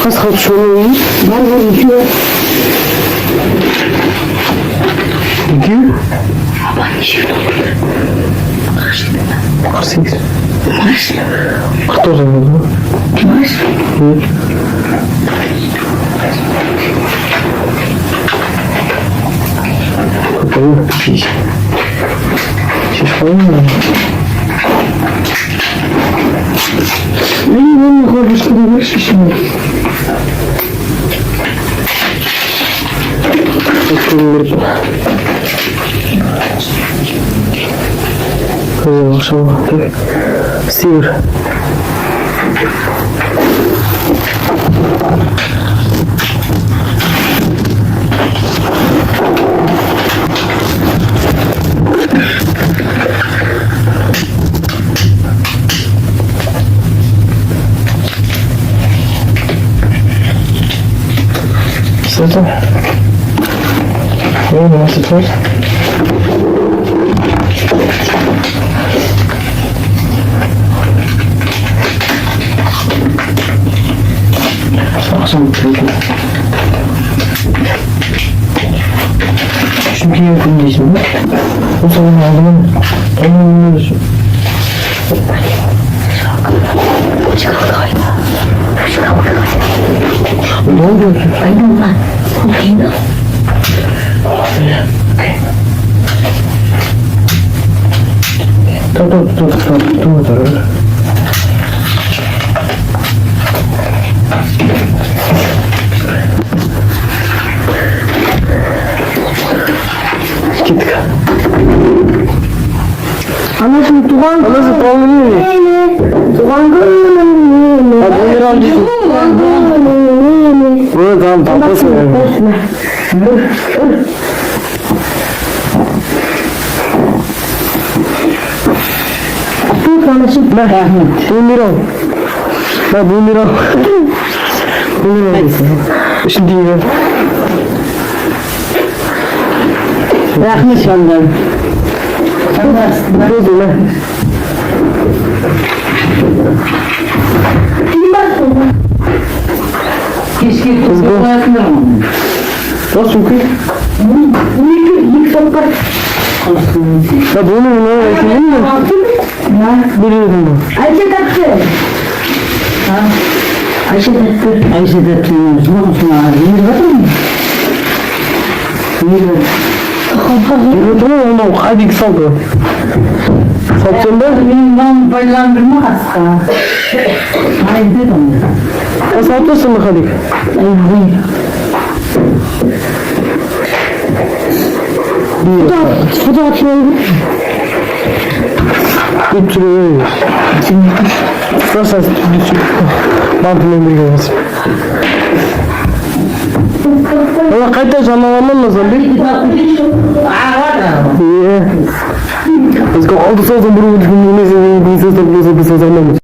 Kaç kaldı şöyle iyi? Var iki var. İki. Ben işi yok. 48. Maaş. 49 oldu. Maaş. Hı. Bakalım. Şiş falan mı? İyi ben de konuşturuyor şişimi. Bakalım. Kızım akşam sivir. Zaten ne nasıl var? Akşam bitiriyorum. Çünkü yakındayız mı? O zaman aldım. Onun önünde ne oluyorsun? Aynen lan. Aynen. Dur. Git. Anasını tuğan. Anası pahalı değil mi? Tuğan gönlüm. Hadi 10 lira alacaksın. Bunu tamam patlasın. Tut anasını. Ben 10 lira. Ben 10 lira. 10 lira. Şimdi yine. Rahmet senden. Ne oldu lan? Keşke kızı bırakmıyorum. Nasıl ki? Yık sokak. Ya bunu ne ekledin mi? Biliyordum ben. Ayşe taktı. Ha? Ayşe taktı. Ayşe taktı. Ne olsun abi? Yürü bakın mı? Yürü. Yürüdüm ama onu hadi saldı. Sattın da? Benim baylandırma hasta. Hayır dedim. Ya sattırsın mı hadi? Hayır. Foto atıyorum. 3 lira veriyoruz. Nasıl mantığını bilmiyoruz. Ama kaç tane canlanman lazım bir? İyi. Biz kaldı sözün bunu bir ses topluyorsa bir ses anlamayız.